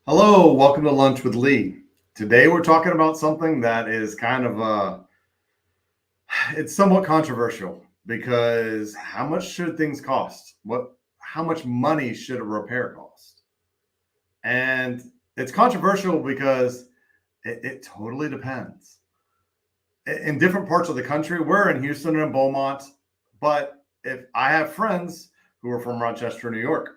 Hello, welcome to Lunch with Lee. Today we're talking about something that is kind of it's somewhat controversial because how much should things cost? How much money should a repair cost? And it's controversial because it totally depends. In different parts of the country, we're in Houston and Beaumont, but if I have friends who are from Rochester, New York,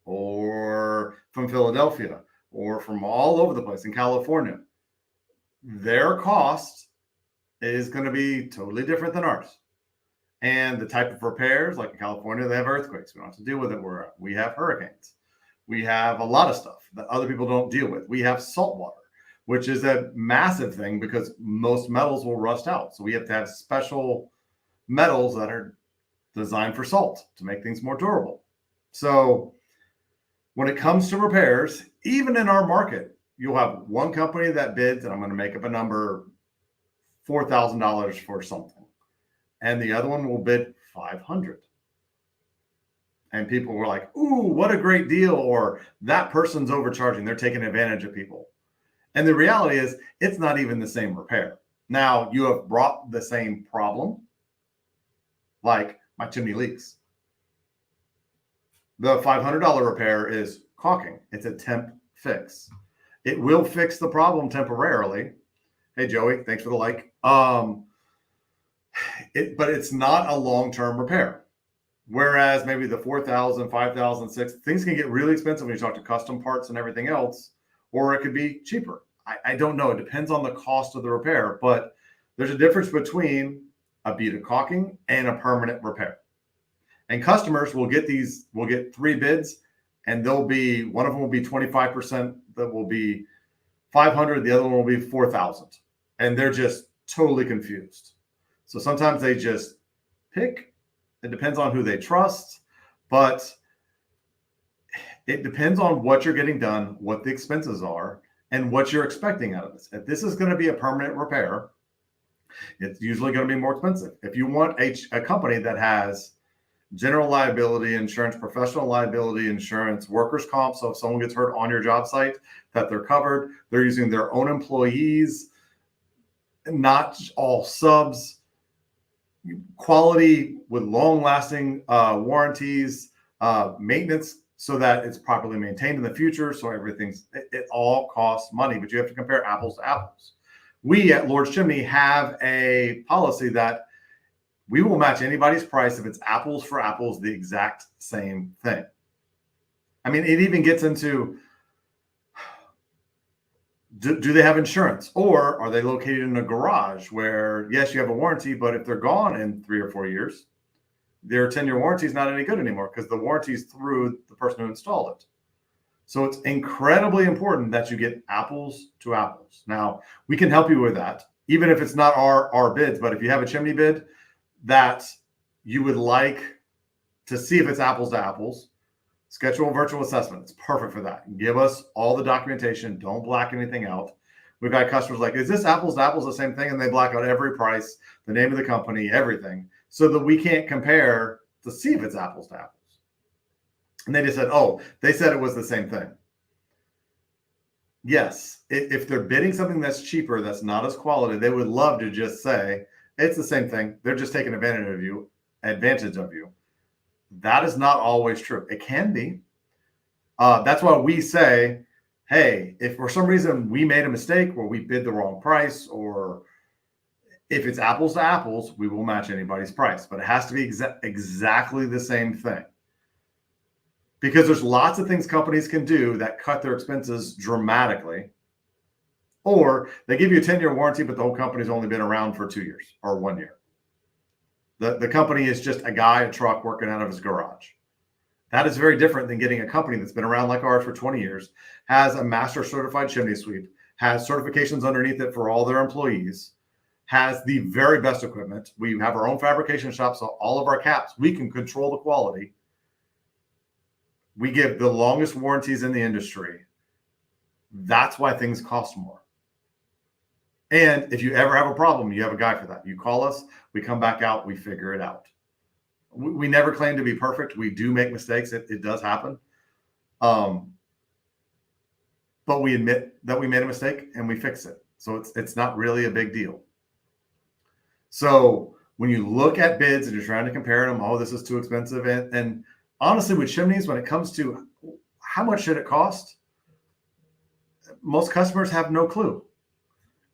or from Philadelphia, or from all over the place in California, their cost is going to be totally different than ours. And the type of repairs, like in California, they have earthquakes. We don't have to deal with it where we have hurricanes. We have a lot of stuff that other people don't deal with. We have salt water, which is a massive thing because most metals will rust out. So we have to have special metals that are designed for salt to make things more durable. So when it comes to repairs, even in our market, you'll have one company that bids, and I'm going to make up a number, $4,000 for something, and the other one will bid 500. And people were like, "Ooh, what a great deal!" Or that person's overcharging; they're taking advantage of people. And the reality is, it's not even the same repair. Now you have brought the same problem, like my chimney leaks. The $500 repair is caulking. It's a temp fix. It will fix the problem temporarily. Hey, Joey, thanks for the like. But it's not a long-term repair. Whereas maybe the 4,000, 5,000, 6,000, things can get really expensive when you talk to custom parts and everything else, or it could be cheaper. I don't know. It depends on the cost of the repair, but there's a difference between a bead of caulking and a permanent repair. And customers will get three bids, and one of them will be 25%, that will be 500, the other one will be 4,000. And they're just totally confused. So sometimes they just pick. It depends on who they trust, but it depends on what you're getting done, what the expenses are, and what you're expecting out of this. If this is going to be a permanent repair, it's usually going to be more expensive. If you want a company that has general liability insurance, professional liability insurance, workers' comp, so if someone gets hurt on your job site, that they're covered, they're using their own employees, not all subs, quality with long-lasting warranties, maintenance so that it's properly maintained in the future. So it all costs money, but you have to compare apples to apples. We at Lord's Chimney have a policy that we will match anybody's price if it's apples for apples, the exact same thing. I mean, it even gets into, do they have insurance, or are they located in a garage where, yes, you have a warranty, but if they're gone in 3 or 4 years, their 10-year warranty is not any good anymore because the warranty is through the person who installed it. So it's incredibly important that you get apples to apples. Now, we can help you with that, even if it's not our bids, but if you have a chimney bid that you would like to see if it's apples to apples, schedule a virtual assessment. It's perfect for that. Give us all the documentation. Don't black anything out. We've got customers like, is this apples to apples the same thing? And they black out every price, the name of the company, everything, so that we can't compare to see if it's apples to apples. And they just said, oh, they said it was the same thing. Yes, if they're bidding something that's cheaper, that's not as quality, they would love to just say, it's the same thing. They're just taking advantage of you. That is not always true. It can be. That's why we say, hey, if for some reason we made a mistake where we bid the wrong price, or if it's apples to apples, we will match anybody's price. But it has to be exactly the same thing. Because there's lots of things companies can do that cut their expenses dramatically. Or they give you a 10-year warranty, but the whole company's only been around for 2 years or 1 year. The company is just a truck working out of his garage. That is very different than getting a company that's been around like ours for 20 years, has a master certified chimney sweep, has certifications underneath it for all their employees, has the very best equipment. We have our own fabrication shop, so all of our caps, we can control the quality. We give the longest warranties in the industry. That's why things cost more. And if you ever have a problem, you have a guy for that. You call us, we come back out, we figure it out. We never claim to be perfect. We do make mistakes. It does happen. but we admit that we made a mistake and we fix it. So it's not really a big deal. So when you look at bids and you're trying to compare them, oh, this is too expensive. And honestly, with chimneys, when it comes to how much should it cost, most customers have no clue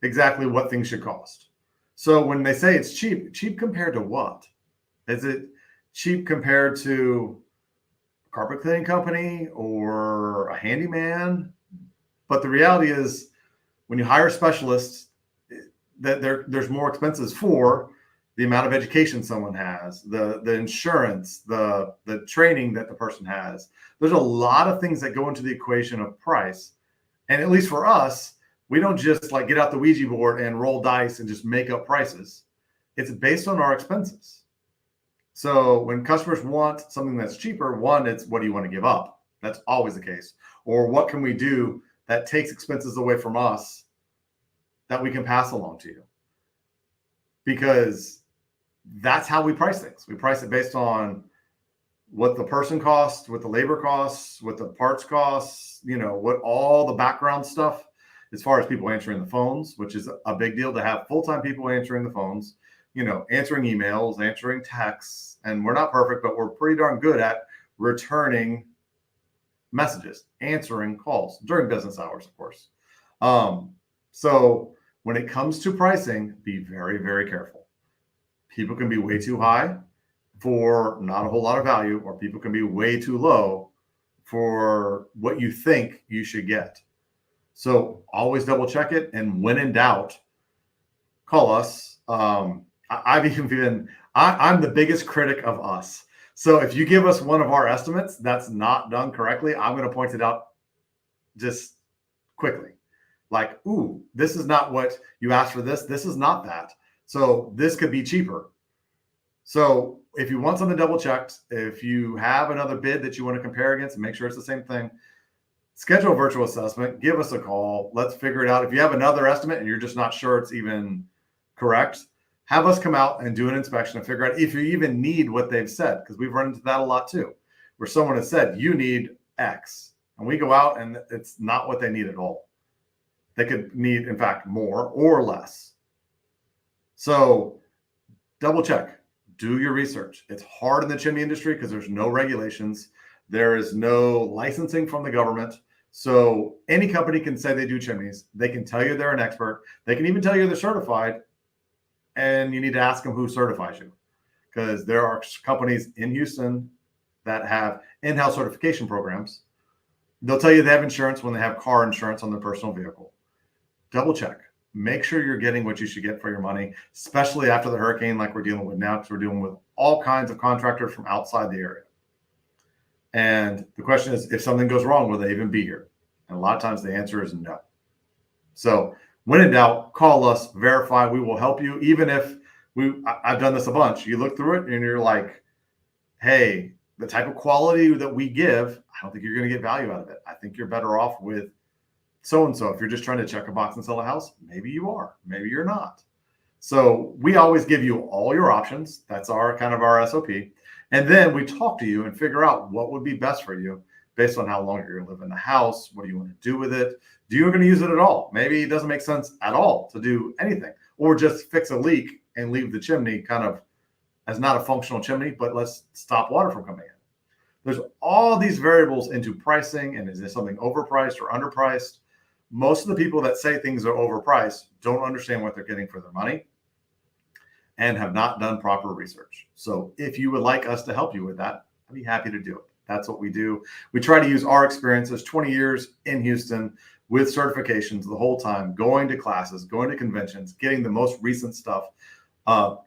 exactly what things should cost. So when they say it's cheap, cheap compared to what? Is it cheap compared to a carpet cleaning company or a handyman? But the reality is, when you hire specialists, that there's more expenses for the amount of education someone has, the insurance, the training that the person has. There's a lot of things that go into the equation of price. And at least for us, we don't just like get out the Ouija board and roll dice and just make up prices. It's based on our expenses. So when customers want something that's cheaper, one, it's what do you want to give up? That's always the case. Or what can we do that takes expenses away from us that we can pass along to you? Because that's how we price things. We price it based on what the person costs, what the labor costs, what the parts costs, what all the background stuff, as far as people answering the phones, which is a big deal to have full-time people answering the phones, answering emails, answering texts. And we're not perfect, but we're pretty darn good at returning messages, answering calls during business hours, of course. So when it comes to pricing, be very, very careful. People can be way too high for not a whole lot of value, or people can be way too low for what you think you should get. So always double check it. And when in doubt, call us. I'm the biggest critic of us. So if you give us one of our estimates that's not done correctly, I'm going to point it out just quickly. Like, ooh, this is not what you asked for this. This is not that. So this could be cheaper. So if you want something double checked, if you have another bid that you want to compare against and make sure it's the same thing, schedule a virtual assessment, give us a call. Let's figure it out. If you have another estimate and you're just not sure it's even correct, have us come out and do an inspection and figure out if you even need what they've said, because we've run into that a lot too, where someone has said, you need X, and we go out and it's not what they need at all. They could need, in fact, more or less. So double check, do your research. It's hard in the chimney industry because there's no regulations. There is no licensing from the government. So any company can say they do chimneys. They can tell you they're an expert. They can even tell you they're certified. And you need to ask them who certifies you, because there are companies in Houston that have in-house certification programs. They'll tell you they have insurance when they have car insurance on their personal vehicle. Double check. Make sure you're getting what you should get for your money, especially after the hurricane like we're dealing with now, because we're dealing with all kinds of contractors from outside the area. And the question is, if something goes wrong, will they even be here? And a lot of times the answer is no. So when in doubt, call us, verify. We will help you. Even if I've done this a bunch. You look through it and you're like, hey, the type of quality that we give, I don't think you're going to get value out of it. I think you're better off with so-and-so. If you're just trying to check a box and sell a house, maybe you are, maybe you're not. So we always give you all your options. That's our kind of our SOP. And then we talk to you and figure out what would be best for you based on how long you're going to live in the house. What do you want to do with it? Do you going to use it at all? Maybe it doesn't make sense at all to do anything, or just fix a leak and leave the chimney kind of as not a functional chimney, but let's stop water from coming in. There's all these variables into pricing. And is this something overpriced or underpriced? Most of the people that say things are overpriced don't understand what they're getting for their money and have not done proper research. So if you would like us to help you with that, I'd be happy to do it. That's what we do. We try to use our experiences, 20 years in Houston with certifications the whole time, going to classes, going to conventions, getting the most recent stuff,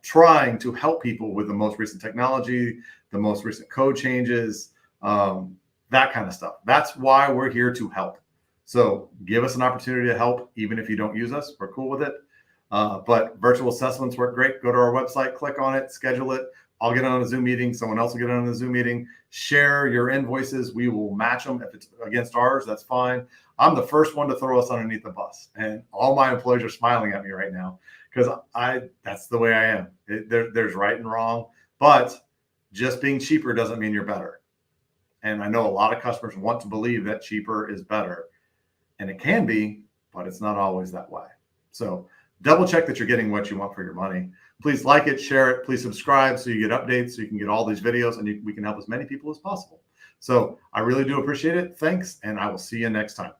trying to help people with the most recent technology, the most recent code changes, that kind of stuff. That's why we're here to help. So give us an opportunity to help, even if you don't use us. We're cool with it. But virtual assessments work great. Go to our website, click on it, schedule it. I'll get on a Zoom meeting. Someone else will get on a Zoom meeting. Share your invoices. We will match them. If it's against ours, that's fine. I'm the first one to throw us underneath the bus. And all my employees are smiling at me right now because that's the way I am. There's right and wrong. But just being cheaper doesn't mean you're better. And I know a lot of customers want to believe that cheaper is better. And it can be, but it's not always that way. So double check that you're getting what you want for your money. Please like it, share it. Please subscribe so you get updates, so you can get all these videos, and we can help as many people as possible. So I really do appreciate it. Thanks, and I will see you next time.